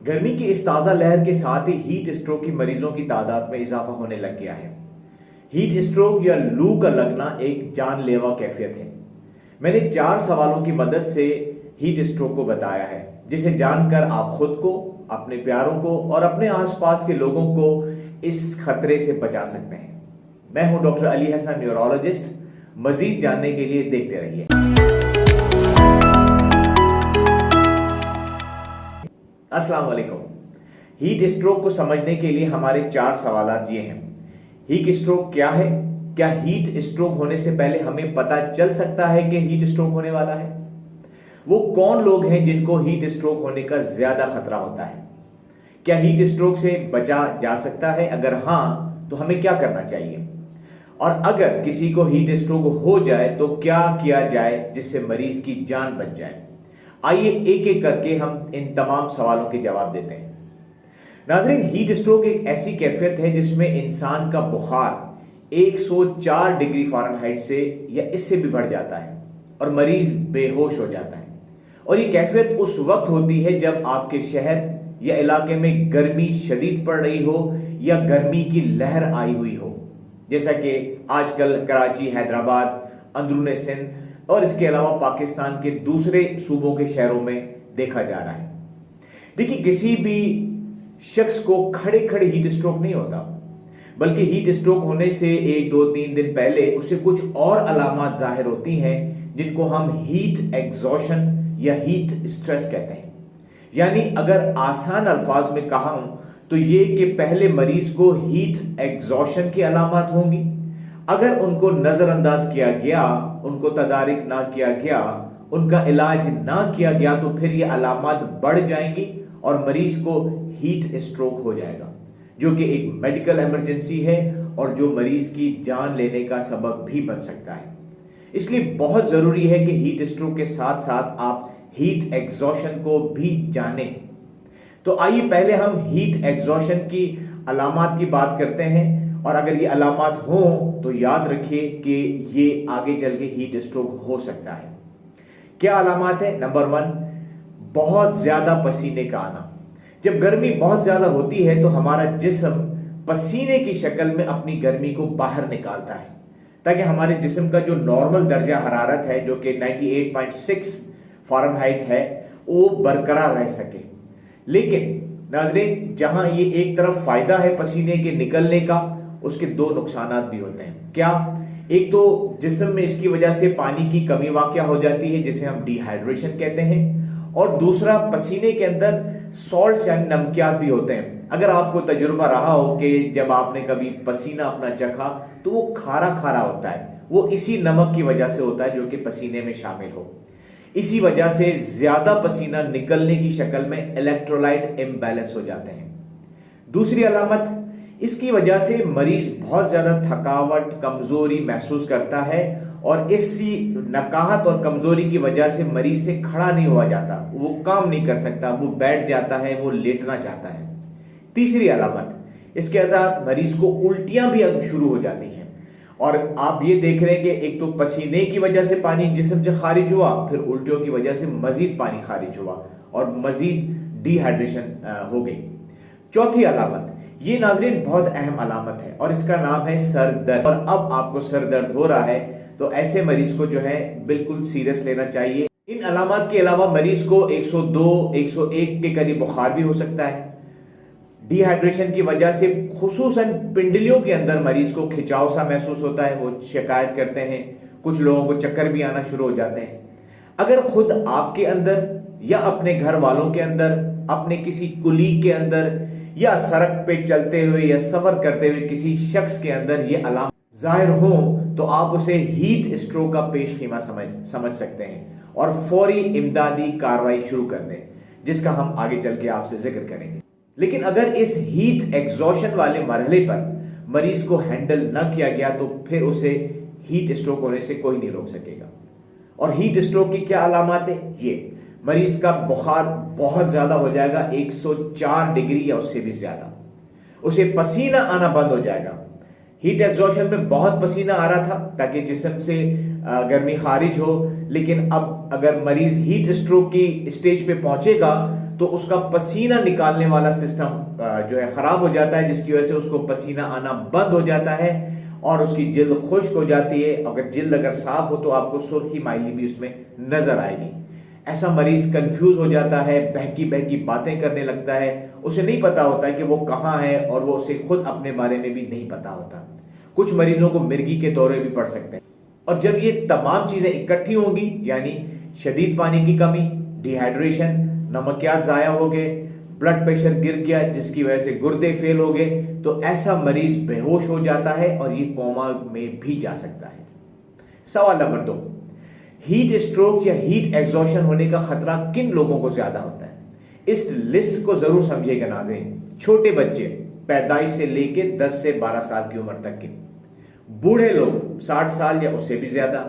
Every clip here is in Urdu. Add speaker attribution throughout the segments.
Speaker 1: گرمی کی اس تازہ لہر کے ساتھ ہی ہیٹ اسٹروک کی مریضوں کی تعداد میں اضافہ ہونے لگ گیا ہے۔ ہیٹ اسٹروک یا لو کا لگنا ایک جان لیوا کیفیت ہے۔ میں نے 4 سوالوں کی مدد سے ہیٹ اسٹروک کو بتایا ہے، جسے جان کر آپ خود کو، اپنے پیاروں کو اور اپنے آس پاس کے لوگوں کو اس خطرے سے بچا سکتے ہیں۔ میں ہوں ڈاکٹر علی حسن، نیورولوجسٹ۔ مزید جاننے کے لیے دیکھتے رہیے۔ السلام علیکم۔ ہیٹ اسٹروک کو سمجھنے کے لیے ہمارے 4 سوالات یہ ہیں۔ ہیٹ اسٹروک کیا ہے؟ کیا ہیٹ اسٹروک ہونے سے پہلے ہمیں پتہ چل سکتا ہے کہ ہیٹ اسٹروک ہونے والا ہے؟ وہ کون لوگ ہیں جن کو ہیٹ اسٹروک ہونے کا زیادہ خطرہ ہوتا ہے؟ کیا ہیٹ اسٹروک سے بچا جا سکتا ہے؟ اگر ہاں تو ہمیں کیا کرنا چاہیے؟ اور اگر کسی کو ہیٹ اسٹروک ہو جائے تو کیا کیا جائے جس سے مریض کی جان بچ جائے؟ آئیے ایک ایک کر کے ہم ان تمام سوالوں کے جواب دیتے ہیں۔ ناظرین، ہیٹ اسٹروک ایک ایسی کیفیت ہے جس میں انسان کا بخار 104 ڈگری فارنہائٹ سے یا اس سے بھی بڑھ جاتا ہے اور مریض بے ہوش ہو جاتا ہے۔ اور یہ کیفیت اس وقت ہوتی ہے جب آپ کے شہر یا علاقے میں گرمی شدید پڑ رہی ہو یا گرمی کی لہر آئی ہوئی ہو، جیسا کہ آج کل کراچی، حیدرآباد، اندرون سندھ اور اس کے علاوہ پاکستان کے دوسرے صوبوں کے شہروں میں دیکھا جا رہا ہے۔ دیکھیے، کسی بھی شخص کو کھڑے کھڑے ہیٹ اسٹروک نہیں ہوتا، بلکہ ہیٹ اسٹروک ہونے سے 1، 2، 3 دن پہلے اسے کچھ اور علامات ظاہر ہوتی ہیں جن کو ہم ہیٹ ایگزوشن یا ہیٹ اسٹریس کہتے ہیں۔ یعنی اگر آسان الفاظ میں کہا ہوں تو یہ کہ پہلے مریض کو ہیٹ ایگزوشن کی علامات ہوں گی۔ اگر ان کو نظر انداز کیا گیا، ان کو تدارک نہ کیا گیا، ان کا علاج نہ کیا گیا تو پھر یہ علامات بڑھ جائیں گی اور مریض کو ہیٹ اسٹروک ہو جائے گا، جو کہ ایک میڈیکل ایمرجنسی ہے اور جو مریض کی جان لینے کا سبب بھی بن سکتا ہے۔ اس لیے بہت ضروری ہے کہ ہیٹ اسٹروک کے ساتھ ساتھ آپ ہیٹ ایگزوشن کو بھی جانیں۔ تو آئیے پہلے ہم ہیٹ ایگزوشن کی علامات کی بات کرتے ہیں، اور اگر یہ علامات ہوں تو یاد رکھیے کہ یہ آگے چل کے ہیٹ اسٹروک ہو سکتا ہے۔ کیا علامات ہیں؟ نمبر 1، بہت زیادہ پسینے کا آنا۔ جب گرمی بہت زیادہ ہوتی ہے تو ہمارا جسم پسینے کی شکل میں اپنی گرمی کو باہر نکالتا ہے تاکہ ہمارے جسم کا جو نارمل درجہ حرارت ہے، جو کہ 98.6 فارنہائٹ ہے، وہ برقرار رہ سکے۔ لیکن ناظرین، جہاں یہ ایک طرف فائدہ ہے پسینے کے نکلنے کا، اس کے 2 نقصانات بھی ہوتے ہیں۔ کیا؟ ایک تو جسم میں اس کی وجہ سے پانی کی کمی واقع ہو جاتی ہے، جسے ہم ڈی ہائیڈریشن کہتے ہیں، اور دوسرا پسینے کے اندر سالٹس یعنی نمکیات بھی ہوتے ہیں۔ اگر آپ کو تجربہ رہا ہو کہ جب آپ نے کبھی پسینہ اپنا چکھا تو وہ کھارا کھارا ہوتا ہے، وہ اسی نمک کی وجہ سے ہوتا ہے جو کہ پسینے میں شامل ہو۔ اسی وجہ سے زیادہ پسینہ نکلنے کی شکل میں الیکٹرولائٹ امبیلنس ہو جاتے ہیں۔ دوسری علامت، اس کی وجہ سے مریض بہت زیادہ تھکاوٹ، کمزوری محسوس کرتا ہے، اور اسی نکاہت اور کمزوری کی وجہ سے مریض سے کھڑا نہیں ہوا جاتا، وہ کام نہیں کر سکتا، وہ بیٹھ جاتا ہے، وہ لیٹنا چاہتا ہے۔ تیسری علامت، اس کے ساتھ مریض کو الٹیاں بھی شروع ہو جاتی ہیں، اور آپ یہ دیکھ رہے ہیں کہ ایک تو پسینے کی وجہ سے پانی جسم سے خارج ہوا، پھر الٹیوں کی وجہ سے مزید پانی خارج ہوا اور مزید ڈی ہائیڈریشن ہو گئی۔ چوتھی علامت، یہ ناظرین بہت اہم علامت ہے اور اس کا نام ہے سر درد۔ اور اب آپ کو سر درد ہو رہا ہے تو ایسے مریض کو جو ہے بالکل سیریس لینا چاہیے۔ ان علامات کے علاوہ مریض کو 102، 101 کے قریب بخار بھی ہو سکتا ہے۔ ڈی ہائیڈریشن کی وجہ سے خصوصاً پنڈلیوں کے اندر مریض کو کھچاؤ سا محسوس ہوتا ہے، وہ شکایت کرتے ہیں، کچھ لوگوں کو چکر بھی آنا شروع ہو جاتے ہیں۔ اگر خود آپ کے اندر یا اپنے گھر والوں کے اندر، اپنے کسی کولیگ کے اندر، یا سڑک پہ چلتے ہوئے یا سفر کرتے ہوئے کسی شخص کے اندر یہ علامات ظاہر ہوں تو آپ اسے ہیٹ اسٹروک کا پیش خیمہ سمجھ سکتے ہیں اور فوری امدادی کارروائی شروع کر دیں، جس کا ہم آگے چل کے آپ سے ذکر کریں گے۔ لیکن اگر اس ہیٹ ایگزوشن والے مرحلے پر مریض کو ہینڈل نہ کیا گیا تو پھر اسے ہیٹ اسٹروک ہونے سے کوئی نہیں روک سکے گا۔ اور ہیٹ اسٹروک کی کیا علامات ہیں؟ یہ مریض کا بخار بہت زیادہ ہو جائے گا، 104 ڈگری یا اس سے بھی زیادہ، اسے پسینہ آنا بند ہو جائے گا۔ ہیٹ ایگزوشن میں بہت پسینہ آ رہا تھا تاکہ جسم سے گرمی خارج ہو، لیکن اب اگر مریض ہیٹ اسٹروک کی اسٹیج پہ پہنچے گا تو اس کا پسینہ نکالنے والا سسٹم جو ہے خراب ہو جاتا ہے، جس کی وجہ سے اس کو پسینہ آنا بند ہو جاتا ہے اور اس کی جلد خشک ہو جاتی ہے۔ اگر صاف ہو تو آپ کو سرخی مائلی بھی اس میں نظر آئے گی۔ ایسا مریض کنفیوز ہو جاتا ہے، بہکی بہکی باتیں کرنے لگتا ہے، اسے نہیں پتا ہوتا کہ وہ کہاں ہے اور وہ اسے خود اپنے بارے میں بھی نہیں پتا ہوتا۔ کچھ مریضوں کو مرگی کے دورے بھی پڑ سکتے ہیں، اور جب یہ تمام چیزیں اکٹھی ہوں گی، یعنی شدید پانی کی کمی، ڈی ہائیڈریشن، نمکیات ضائع ہو گئے، بلڈ پریشر گر گیا جس کی وجہ سے گردے فیل ہو گئے، تو ایسا مریض بے ہوش ہو جاتا ہے اور یہ کوما میں بھی جا سکتا ہے۔ سوال نمبر 2، ہیٹ اسٹروک یا ہیٹ ایگزوشن ہونے کا خطرہ کن لوگوں کو زیادہ ہوتا ہے؟ اس لسٹ کو ضرور سمجھے گا ناظرین۔ چھوٹے بچے پیدائش سے لے کے 10 سے 12 سال کی عمر تک کے، بوڑھے لوگ 60 سال یا اس سے بھی زیادہ،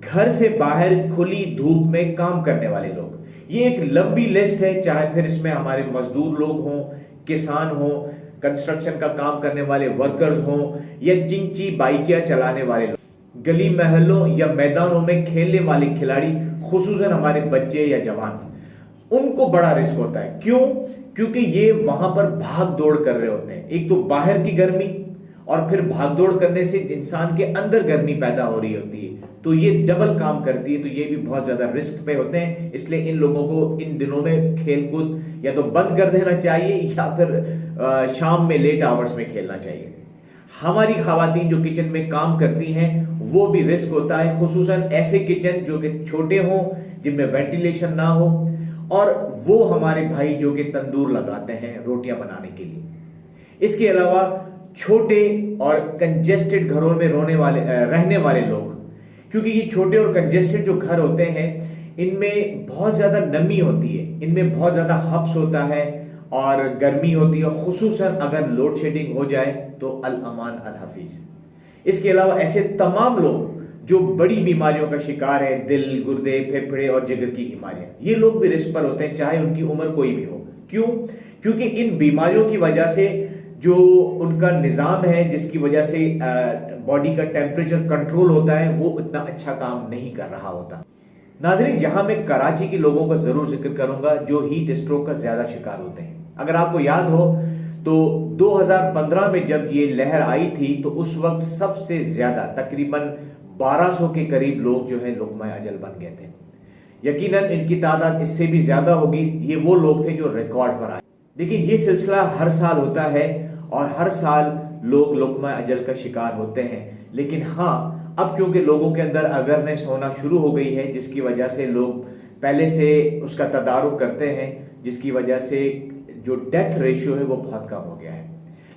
Speaker 1: گھر سے باہر کھلی دھوپ میں کام کرنے والے لوگ۔ یہ ایک لمبی لسٹ ہے، چاہے پھر اس میں ہمارے مزدور لوگ ہوں، کسان ہوں، کنسٹرکشن کا کام کرنے والے ورکرز ہوں، یا چنچی بائکیاں چلانے والے لوگ، گلی محلوں یا میدانوں میں کھیلنے والے کھلاڑی، خصوصاً ہمارے بچے یا جوان، ان کو بڑا رسک ہوتا ہے۔ کیوں؟ کیونکہ یہ وہاں پر بھاگ دوڑ کر رہے ہوتے ہیں، ایک تو باہر کی گرمی اور پھر بھاگ دوڑ کرنے سے انسان کے اندر گرمی پیدا ہو رہی ہوتی ہے، تو یہ ڈبل کام کرتی ہے، تو یہ بھی بہت زیادہ رسک پہ ہوتے ہیں۔ اس لیے ان لوگوں کو ان دنوں میں کھیل کود یا تو بند کر دینا چاہیے یا پھر شام میں لیٹ آورز میں کھیلنا چاہیے۔ ہماری خواتین جو کچن میں کام کرتی ہیں وہ بھی رسک ہوتا ہے، خصوصاً ایسے کچن جو کہ چھوٹے ہوں، جن میں وینٹیلیشن نہ ہو، اور وہ ہمارے بھائی جو کہ تندور لگاتے ہیں روٹیاں بنانے کے لیے۔ اس کے علاوہ چھوٹے اور کنجسٹڈ گھروں میں رہنے والے لوگ، کیونکہ یہ چھوٹے اور کنجسٹڈ جو گھر ہوتے ہیں ان میں بہت زیادہ نمی ہوتی ہے، ان میں بہت زیادہ حبس ہوتا ہے اور گرمی ہوتی ہے، خصوصاً اگر لوڈ شیڈنگ ہو جائے تو الامان الحفیظ۔ اس کے علاوہ ایسے تمام لوگ جو بڑی بیماریوں کا شکار ہیں، دل، گردے، پھیپھڑے اور جگر کی بیماریاں، یہ لوگ بھی رسک پر ہوتے ہیں، چاہے ان کی عمر کوئی بھی ہو۔ کیوں؟ کیونکہ ان بیماریوں کی وجہ سے جو ان کا نظام ہے، جس کی وجہ سے باڈی کا ٹیمپریچر کنٹرول ہوتا ہے، وہ اتنا اچھا کام نہیں کر رہا ہوتا۔ ناظرین، یہاں میں کراچی کے لوگوں کا ضرور ذکر کروں گا جو ہیٹ اسٹروک کا زیادہ شکار ہوتے ہیں۔ اگر آپ کو یاد ہو تو 2015 میں جب یہ لہر آئی تھی تو اس وقت سب سے زیادہ تقریباً 1200 کے قریب لوگ جو ہے لقمہ اجل بن گئے تھے۔ یقیناً ان کی تعداد اس سے بھی زیادہ ہوگی، یہ وہ لوگ تھے جو ریکارڈ پر آئے۔ لیکن یہ سلسلہ ہر سال ہوتا ہے اور ہر سال لوگ لقمہ اجل کا شکار ہوتے ہیں، لیکن ہاں اب کیونکہ لوگوں کے اندر اویئرنیس ہونا شروع ہو گئی ہے، جس کی وجہ سے لوگ پہلے سے اس کا تدارک کرتے ہیں، جس کی وجہ سے جو ڈیتھ ریشیو ہے وہ بہت کم ہو گیا ہے۔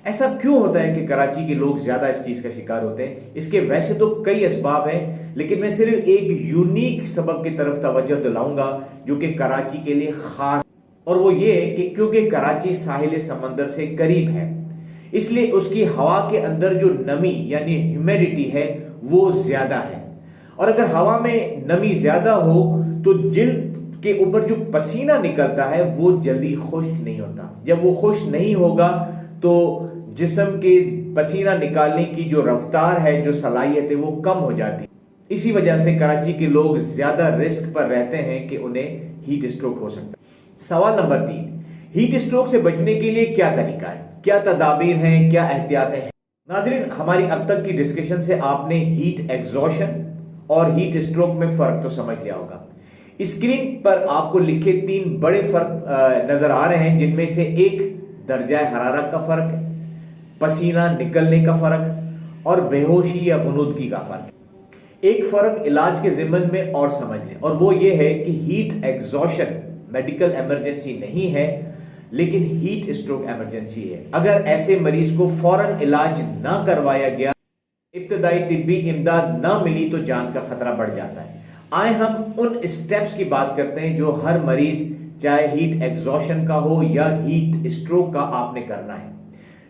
Speaker 1: ایسا کیوں ہوتا ہے کہ کراچی کے لوگ زیادہ اس چیز کا شکار ہوتے ہیں؟ اس کے ویسے تو کئی اسباب ہیں، لیکن میں صرف ایک یونیک سبب کی طرف توجہ دلاؤں گا جو کہ کراچی کے لیے خاص، اور وہ یہ کہ کیونکہ کراچی ساحل سمندر سے قریب ہے، اس لیے اس کی ہوا کے اندر جو نمی یعنی ہیومیڈیٹی ہے وہ زیادہ ہے، اور اگر ہوا میں نمی زیادہ ہو تو جلد کے اوپر جو پسینہ نکلتا ہے وہ جلدی خشک نہیں ہوتا۔ جب وہ خشک نہیں ہوگا تو جسم کے پسینہ نکالنے کی جو رفتار ہے، جو صلاحیت ہے، وہ کم ہو جاتی ہے۔ اسی وجہ سے کراچی کے لوگ زیادہ رسک پر رہتے ہیں کہ انہیں ہیٹ اسٹروک ہو سکتا ہے۔ سوال نمبر 3، ہیٹ اسٹروک سے بچنے کے لیے کیا طریقہ ہے، کیا تدابیر ہیں، کیا احتیاطیں ہیں؟ ناظرین، ہماری اب تک کی ڈسکشن سے آپ نے ہیٹ ایگزوشن اور ہیٹ اسٹروک میں فرق تو سمجھ لیا ہوگا۔ اسکرین پر آپ کو لکھے 3 بڑے فرق نظر آ رہے ہیں، جن میں سے ایک درجہ حرارت کا فرق ہے، پسینہ نکلنے کا فرق اور بے ہوشی یا غنودگی کا فرق ہے۔ ایک فرق علاج کے ضمن میں اور سمجھ لیں، اور وہ یہ ہے کہ ہیٹ ایگزوشن میڈیکل ایمرجنسی نہیں ہے، لیکن ہیٹ اسٹروک ایمرجنسی ہے۔ اگر ایسے مریض کو فوراً علاج نہ کروایا گیا، ابتدائی طبی امداد نہ ملی، تو جان کا خطرہ بڑھ جاتا ہے۔ آئے ہم ان اسٹیپس کی بات کرتے ہیں جو ہر مریض، چاہے ہیٹ ایگزوشن کا ہو یا ہیٹ اسٹروک کا، آپ نے کرنا ہے۔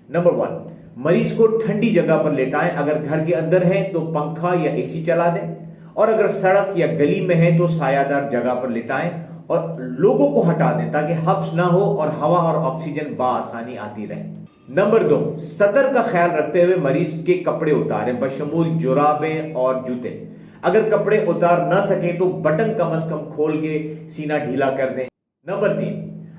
Speaker 1: نمبر 1، مریض کو ٹھنڈی جگہ پر لیٹائیں۔ اگر گھر کے اندر ہیں تو پنکھا یا اے سی چلا دیں، اور اگر سڑک یا گلی میں ہیں تو سایہ دار جگہ پر لیٹائیں اور لوگوں کو ہٹا دیں تاکہ حبس نہ ہو اور ہوا اور آکسیجن بآسانی آتی رہے۔ نمبر 2، سطر کا خیال رکھتے ہوئے مریض کے کپڑے اتاریں، بشمول جرابیں اور جوتے۔ اگر کپڑے اتار نہ سکیں تو بٹن کم از کم کھول کے سینہ ڈھیلا کر دیں۔ نمبر 3،